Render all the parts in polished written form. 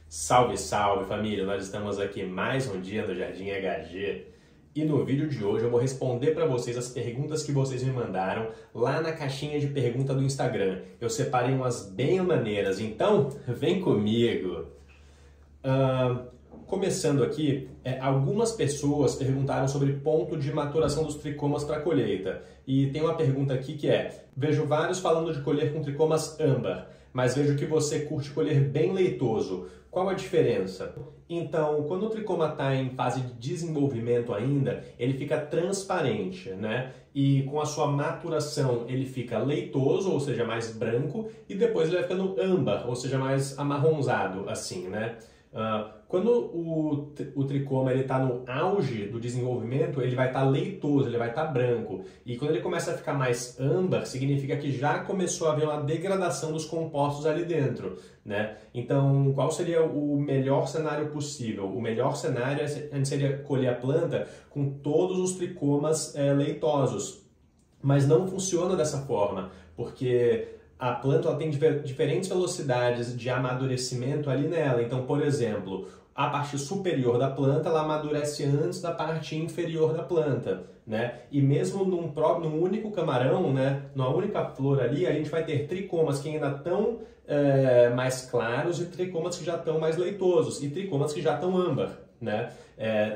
Salve, salve família! Nós estamos aqui mais um dia no Jardim HG e no vídeo de hoje eu vou responder para vocês as perguntas que vocês me mandaram lá na caixinha de pergunta do Instagram. Eu separei umas bem maneiras, então vem comigo! Começando aqui, algumas pessoas perguntaram sobre ponto de maturação dos tricomas para colheita. E tem uma pergunta aqui que é: vejo vários falando de colher com tricomas âmbar, mas vejo que você curte colher bem leitoso. Qual a diferença? Então, quando o tricoma está em fase de desenvolvimento ainda, ele fica transparente, né? E com a sua maturação ele fica leitoso, ou seja, mais branco, e depois ele vai ficando âmbar, ou seja, mais amarronzado, assim, né? Quando o tricoma está no auge do desenvolvimento, ele vai estar leitoso, ele vai estar branco. E quando ele começa a ficar mais âmbar, significa que já começou a haver uma degradação dos compostos ali dentro, né? Então, qual seria o melhor cenário possível? O melhor cenário seria colher a planta com todos os tricomas leitosos. Mas não funciona dessa forma, porque a planta ela tem diferentes velocidades de amadurecimento ali nela. Então, por exemplo, a parte superior da planta ela amadurece antes da parte inferior da planta, né? E mesmo num único camarão, né, numa única flor ali, a gente vai ter tricomas que ainda estão mais claros e tricomas que já estão mais leitosos e tricomas que já estão âmbar, né?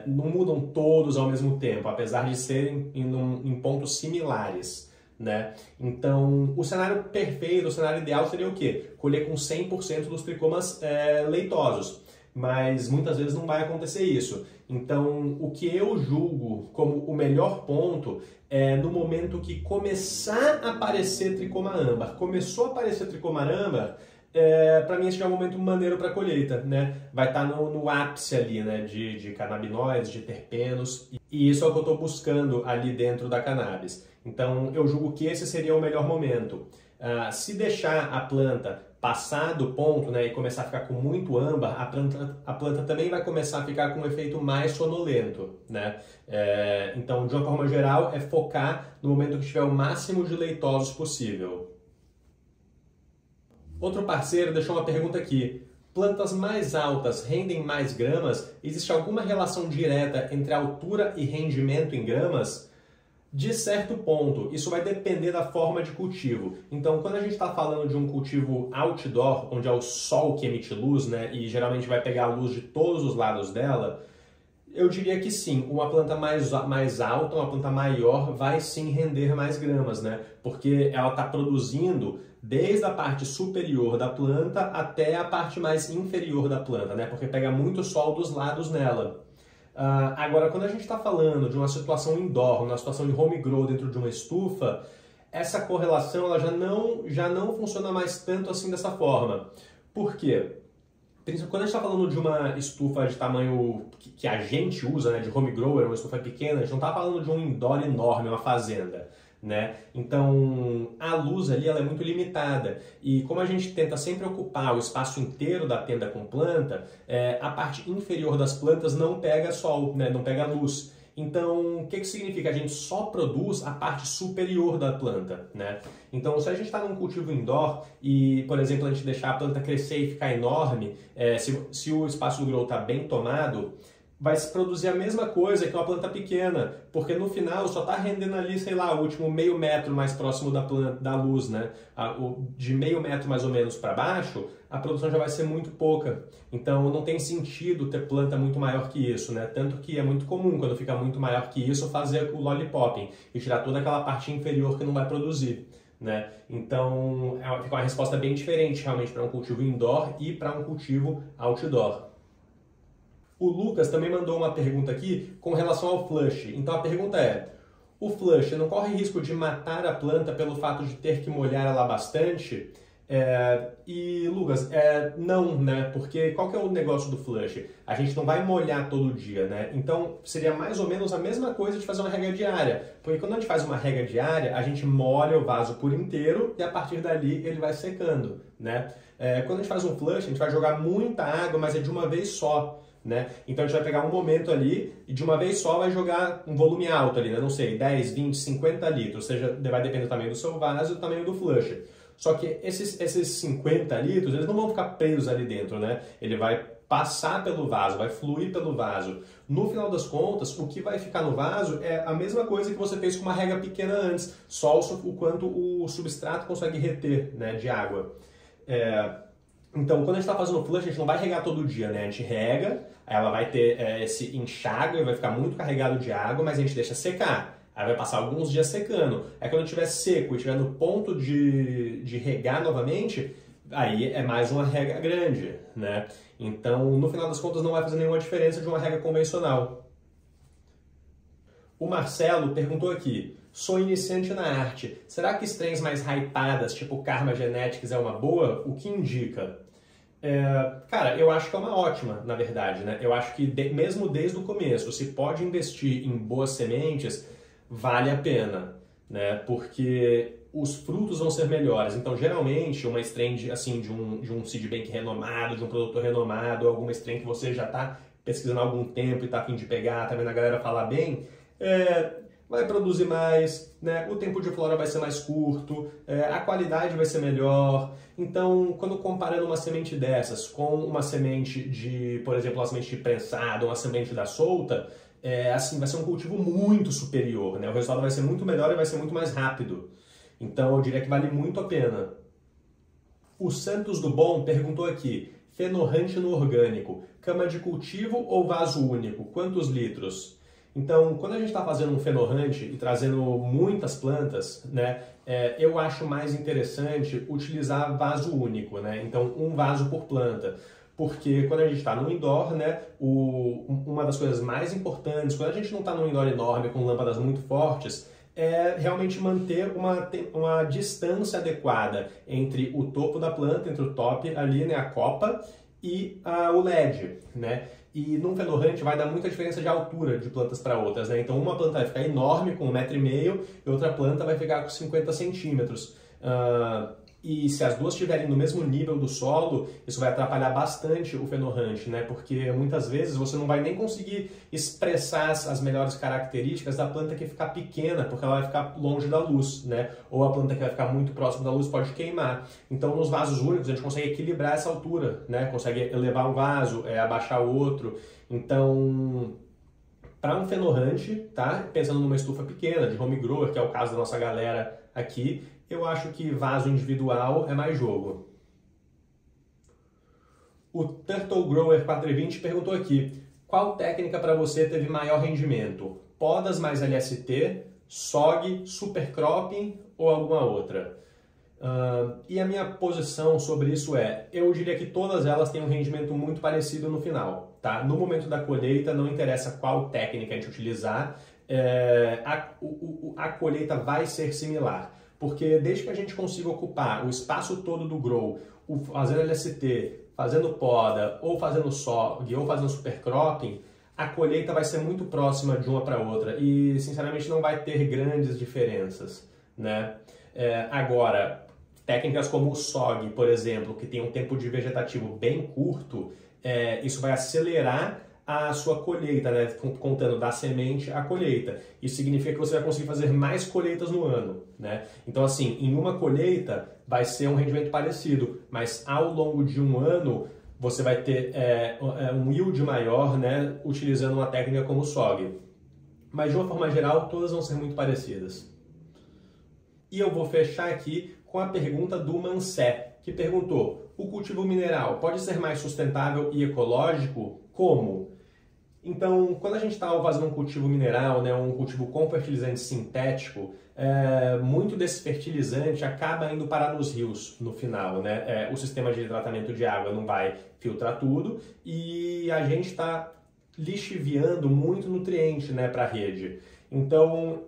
Não mudam todos ao mesmo tempo, apesar de serem em pontos similares, né? Então, o cenário perfeito, o cenário ideal seria o quê? Colher com 100% dos tricomas leitosos, mas muitas vezes não vai acontecer isso. Então, o que eu julgo como o melhor ponto é no momento que começar a aparecer tricoma âmbar. Começou a aparecer tricoma âmbar, para mim esse é um momento maneiro para colheita, né? Vai estar no ápice ali, né, de canabinoides, de terpenos, e isso é o que eu estou buscando ali dentro da cannabis. Então eu julgo que esse seria o melhor momento. Se deixar a planta passar do ponto, né, e começar a ficar com muito âmbar, a planta também vai começar a ficar com um efeito mais sonolento, né? Então, de uma forma geral, é focar no momento que tiver o máximo de leitosos possível. Outro parceiro deixou uma pergunta aqui: plantas mais altas rendem mais gramas? Existe alguma relação direta entre altura e rendimento em gramas? De certo ponto, isso vai depender da forma de cultivo. Então, quando a gente está falando de um cultivo outdoor, onde é o sol que emite luz, né, e geralmente vai pegar a luz de todos os lados dela, eu diria que sim, uma planta mais alta, uma planta maior, vai sim render mais gramas, né? Porque ela está produzindo desde a parte superior da planta até a parte mais inferior da planta, né? Porque pega muito sol dos lados nela. Agora, quando a gente está falando de uma situação indoor, uma situação de home grow dentro de uma estufa, essa correlação ela já não funciona mais tanto assim dessa forma. Por quê? Quando a gente está falando de uma estufa de tamanho que a gente usa, né, de home grower, uma estufa pequena, a gente não está falando de um indoor enorme, uma fazenda, né? Então, a luz ali ela é muito limitada e como a gente tenta sempre ocupar o espaço inteiro da tenda com planta, a parte inferior das plantas não pega sol, né? Não pega luz. Então, o que significa? A gente só produz a parte superior da planta, né? Então, se a gente está num cultivo indoor e, por exemplo, a gente deixar a planta crescer e ficar enorme, se o espaço do grow está bem tomado, vai se produzir a mesma coisa que uma planta pequena, porque no final só está rendendo ali, sei lá, o último meio metro mais próximo da luz, né? De meio metro mais ou menos para baixo, a produção já vai ser muito pouca. Então não tem sentido ter planta muito maior que isso, né? Tanto que é muito comum, quando fica muito maior que isso, fazer o lollipopping e tirar toda aquela parte inferior que não vai produzir, né? Então fica uma resposta bem diferente realmente para um cultivo indoor e para um cultivo outdoor. O Lucas também mandou uma pergunta aqui com relação ao flush. Então a pergunta é: o flush não corre risco de matar a planta pelo fato de ter que molhar ela bastante? E Lucas, não, né? Porque qual que é o negócio do flush? A gente não vai molhar todo dia, né? Então seria mais ou menos a mesma coisa de fazer uma rega diária. Porque quando a gente faz uma rega diária, a gente molha o vaso por inteiro e a partir dali ele vai secando, né? Quando a gente faz um flush, a gente vai jogar muita água, mas é de uma vez só, né? Então a gente vai pegar um momento ali e de uma vez só vai jogar um volume alto ali, né? Não sei, 10, 20, 50 litros, ou seja, vai depender do tamanho do seu vaso e do tamanho do flush. Só que esses 50 litros, eles não vão ficar presos ali dentro, né? Ele vai passar pelo vaso, vai fluir pelo vaso. No final das contas, o que vai ficar no vaso é a mesma coisa que você fez com uma rega pequena antes, só o quanto o substrato consegue reter, né, de água. Então, quando a gente está fazendo flush, a gente não vai regar todo dia, né? A gente rega, aí ela vai ter esse enxágue, vai ficar muito carregado de água, mas a gente deixa secar. Aí vai passar alguns dias secando. Aí quando estiver seco e estiver no ponto de regar novamente, aí é mais uma rega grande, né? Então, no final das contas, não vai fazer nenhuma diferença de uma rega convencional. O Marcelo perguntou aqui: sou iniciante na arte, será que strains mais hypadas, tipo Karma Genetics, é uma boa? O que indica? Cara, eu acho que é uma ótima, na verdade, né? Eu acho que mesmo desde o começo, se pode investir em boas sementes, vale a pena, né? Porque os frutos vão ser melhores. Então, geralmente, uma strain assim, de um seed bank renomado, de um produtor renomado, alguma strain que você já está pesquisando há algum tempo e está a fim de pegar, tá vendo a galera falar bem, vai produzir mais, né? O tempo de flora vai ser mais curto, a qualidade vai ser melhor. Então, quando comparando uma semente dessas com uma semente de, por exemplo, uma semente de prensado, uma semente da solta, assim, vai ser um cultivo muito superior, né? O resultado vai ser muito melhor e vai ser muito mais rápido. Então, eu diria que vale muito a pena. O Santos do Bom perguntou aqui: fenorrante no orgânico, cama de cultivo ou vaso único? Quantos litros? Então, quando a gente está fazendo um fenorrante e trazendo muitas plantas, né, eu acho mais interessante utilizar vaso único, né? Então, um vaso por planta. Porque quando a gente está no indoor, né, uma das coisas mais importantes, quando a gente não está num indoor enorme com lâmpadas muito fortes, é realmente manter uma distância adequada entre o topo da planta, entre o top ali, né, a copa, e o LED, né? E num fenorrante vai dar muita diferença de altura de plantas para outras, né? Então uma planta vai ficar enorme, com 1,5 m, e outra planta vai ficar com 50 centímetros. E se as duas estiverem no mesmo nível do solo, isso vai atrapalhar bastante o fenorrante, né? Porque muitas vezes você não vai nem conseguir expressar as melhores características da planta que ficar pequena, porque ela vai ficar longe da luz, né? Ou a planta que vai ficar muito próxima da luz pode queimar. Então, nos vasos únicos, a gente consegue equilibrar essa altura, né? Consegue elevar um vaso, abaixar o outro. Então, para um fenorrante, tá? Pensando numa estufa pequena, de home grower, que é o caso da nossa galera aqui, eu acho que vaso individual é mais jogo. O Turtle Grower 420 perguntou aqui: qual técnica para você teve maior rendimento? Podas mais LST, SOG, supercropping ou alguma outra? E a minha posição sobre isso eu diria que todas elas têm um rendimento muito parecido no final, tá? No momento da colheita, não interessa qual técnica a gente utilizar, a colheita vai ser similar. Porque desde que a gente consiga ocupar o espaço todo do grow, fazendo LST, fazendo poda, ou fazendo SOG, ou fazendo supercropping, a colheita vai ser muito próxima de uma para outra e, sinceramente, não vai ter grandes diferenças, né? Agora, técnicas como o SOG, por exemplo, que tem um tempo de vegetativo bem curto, isso vai acelerar a sua colheita, né? Contando da semente à colheita. Isso significa que você vai conseguir fazer mais colheitas no ano, né? Então, assim, em uma colheita vai ser um rendimento parecido, mas ao longo de um ano você vai ter um yield maior, né? Utilizando uma técnica como o SOG. Mas, de uma forma geral, todas vão ser muito parecidas. E eu vou fechar aqui com a pergunta do Mancé, que perguntou: o cultivo mineral pode ser mais sustentável e ecológico? Como? Então, quando a gente está fazendo um cultivo mineral, né, um cultivo com fertilizante sintético, muito desse fertilizante acaba indo parar nos rios no final, né? O sistema de tratamento de água não vai filtrar tudo e a gente está lixiviando muito nutriente, né, para a rede. Então,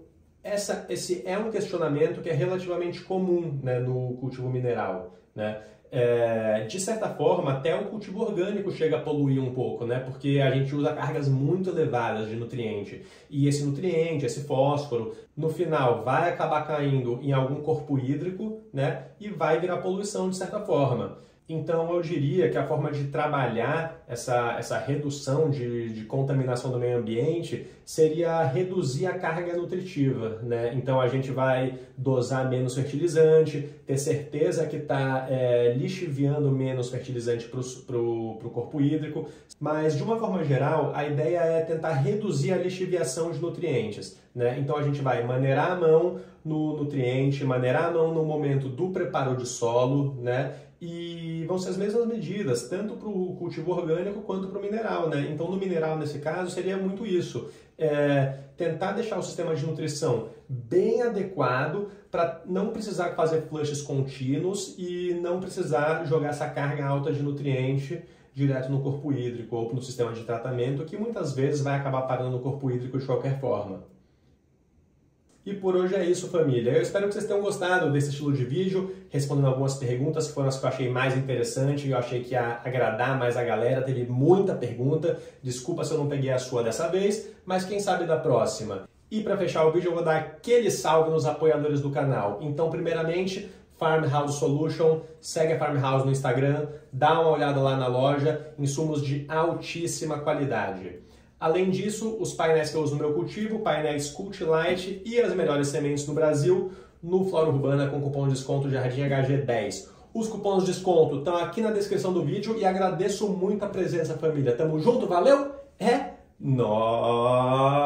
esse é um questionamento que é relativamente comum, né, no cultivo mineral, né? De certa forma, até o cultivo orgânico chega a poluir um pouco, né? Porque a gente usa cargas muito elevadas de nutriente. E esse nutriente, esse fósforo, no final vai acabar caindo em algum corpo hídrico, né? E vai virar poluição de certa forma. Então eu diria que a forma de trabalhar essa redução de contaminação do meio ambiente seria reduzir a carga nutritiva, né? Então a gente vai dosar menos fertilizante, ter certeza que está lixiviando menos fertilizante para o corpo hídrico, mas de uma forma geral a ideia é tentar reduzir a lixiviação de nutrientes, né? Então a gente vai maneirar a mão no nutriente, maneirar a mão no momento do preparo de solo, né? E vão ser as mesmas medidas, tanto para o cultivo orgânico quanto para o mineral, né? Então, no mineral, nesse caso, seria muito isso. Tentar deixar o sistema de nutrição bem adequado para não precisar fazer flushes contínuos e não precisar jogar essa carga alta de nutriente direto no corpo hídrico ou no sistema de tratamento, que muitas vezes vai acabar parando no corpo hídrico de qualquer forma. E por hoje é isso, família. Eu espero que vocês tenham gostado desse estilo de vídeo, respondendo algumas perguntas que foram as que eu achei mais interessante e eu achei que ia agradar mais a galera. Teve muita pergunta, desculpa se eu não peguei a sua dessa vez, mas quem sabe da próxima. E para fechar o vídeo eu vou dar aquele salve nos apoiadores do canal. Então, primeiramente, Farmhouse Solution, segue a Farmhouse no Instagram, dá uma olhada lá na loja, insumos de altíssima qualidade. Além disso, os painéis que eu uso no meu cultivo, painéis Cult Light e as melhores sementes do Brasil, no Flora Urbana com cupom de desconto Jardim HG10. Os cupons de desconto estão aqui na descrição do vídeo e agradeço muito a presença, família. Tamo junto, valeu? É nóis!